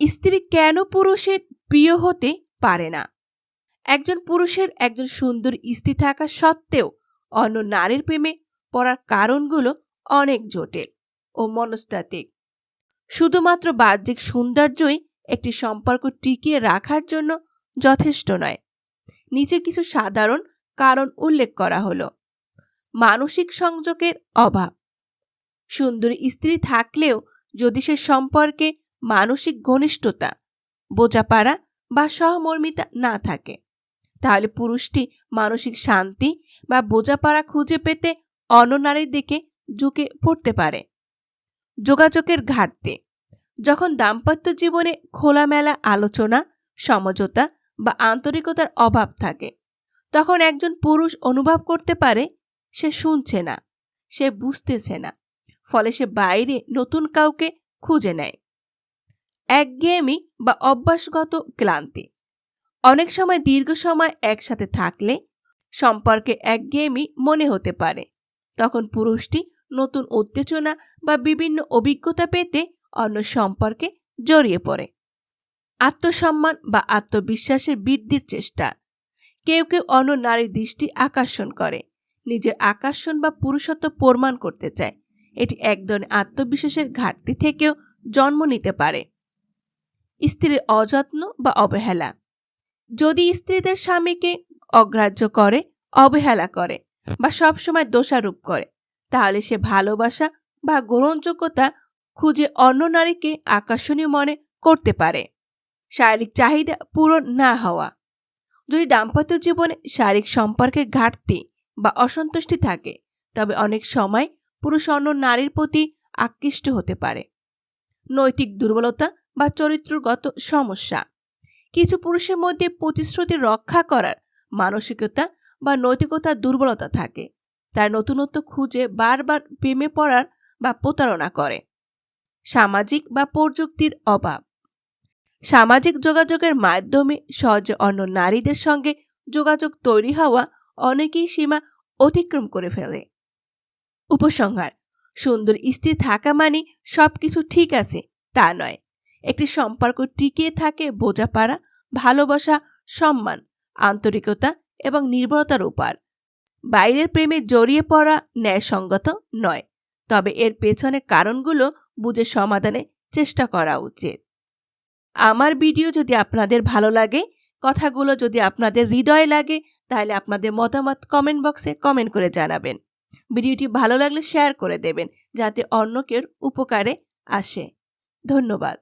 স্ত্রী কেন পুরুষের প্রিয় হতে পারে না? একজন পুরুষের একজন সুন্দর স্ত্রী থাকা সত্ত্বেও অন্য নারীর প্রেমে পড়ার কারণগুলো অনেক জটিল ও মনস্তাত্ত্বিক। শুধুমাত্র বাহ্যিক সৌন্দর্যই একটি সম্পর্ক টিকিয়ে রাখার জন্য যথেষ্ট নয়। নিচে কিছু সাধারণ কারণ উল্লেখ করা হলো। মানসিক সংযোগের অভাব। সুন্দর স্ত্রী থাকলেও যদি সে সম্পর্কে মানসিক ঘনিষ্ঠতা, বোঝাপড়া বা সহমর্মিতা না থাকে, তাহলে পুরুষটি মানসিক শান্তি বা বোঝাপড়া খুঁজে পেতে অন্য নারীর দিকে ঝুঁকে পড়তে পারে। যোগাযোগের ঘাটতি। যখন দাম্পত্য জীবনে খোলামেলা আলোচনা, সমঝোতা বা আন্তরিকতার অভাব থাকে, তখন একজন পুরুষ অনুভব করতে পারে সে শুনছে না, সে বুঝতেছে না, ফলে সে বাইরে নতুন কাউকে খুঁজে নেয়। একঘেয়েমি বা অভ্যাসগত ক্লান্তি। অনেক সময় দীর্ঘ সময় একসাথে থাকলে সম্পর্কে একঘেয়েমি মনে হতে পারে। তখন পুরুষটি নতুন উত্তেজনা বা বিভিন্ন অভিজ্ঞতা পেতে অন্য সম্পর্কে জড়িয়ে পড়ে। আত্মসম্মান বা আত্মবিশ্বাসের বৃদ্ধির চেষ্টা। কেউ কেউ অন্য নারীর দৃষ্টি আকর্ষণ করে, নিজের আকর্ষণ বা পুরুষত্ব প্রমাণ করতে চায়। এটি এক ধরনের আত্মবিশ্বাসের ঘাটতি থেকেও জন্ম নিতে পারে। স্ত্রীর অযত্ন বা অবহেলা। যদি স্ত্রীদের স্বামীকে অগ্রাহ্য করে, অবহেলা করে বা সবসময় দোষারোপ করে, তাহলে সে ভালোবাসা বা গ্রহণযোগ্যতা খুঁজে অন্য নারীকে আকর্ষণীয় মনে করতে পারে। শারীরিক চাহিদা পূরণ না হওয়া। যদি দাম্পত্য জীবনে শারীরিক সম্পর্কের ঘাটতি বা অসন্তুষ্টি থাকে, তবে অনেক সময় পুরুষ অন্য নারীর প্রতি আকৃষ্ট হতে পারে। নৈতিক দুর্বলতা বা চরিত্রগত সমস্যা। কিছু পুরুষের মধ্যে প্রতিশ্রুতি রক্ষা করার মানসিকতা বা নৈতিকতার দুর্বলতা থাকে। তার নতুনত্ব খুঁজে বারবার প্রেমে পড়ার বা প্রতারণা করে। সামাজিক বা প্রযুক্তির অভাব। সামাজিক যোগাযোগের মাধ্যমে সহজে অন্য নারীদের সঙ্গে যোগাযোগ তৈরি হওয়া অনেকেই সীমা অতিক্রম করে ফেলে। উপসংহার: সুন্দর স্ত্রী থাকা মানে সবকিছু ঠিক আছে তা নয়। একটি সম্পর্ক টিকিয়ে থাকে বোঝাপড়া, ভালোবাসা, সম্মান, আন্তরিকতা এবং নির্ভরতার উপর। বাইরের প্রেমে জড়িয়ে পড়া ন্যায়সঙ্গত নয়, তবে এর পেছনে কারণগুলো বুঝে সমাধানের চেষ্টা করা উচিত। আমার ভিডিও যদি আপনাদের ভালো লাগে, কথাগুলো যদি আপনাদের হৃদয়ে লাগে, তাহলে আপনাদের মতামত কমেন্ট বক্সে কমেন্ট করে জানাবেন। ভিডিওটি ভালো লাগলে শেয়ার করে দেবেন, যাতে অন্য কেউ উপকারে আসে। ধন্যবাদ।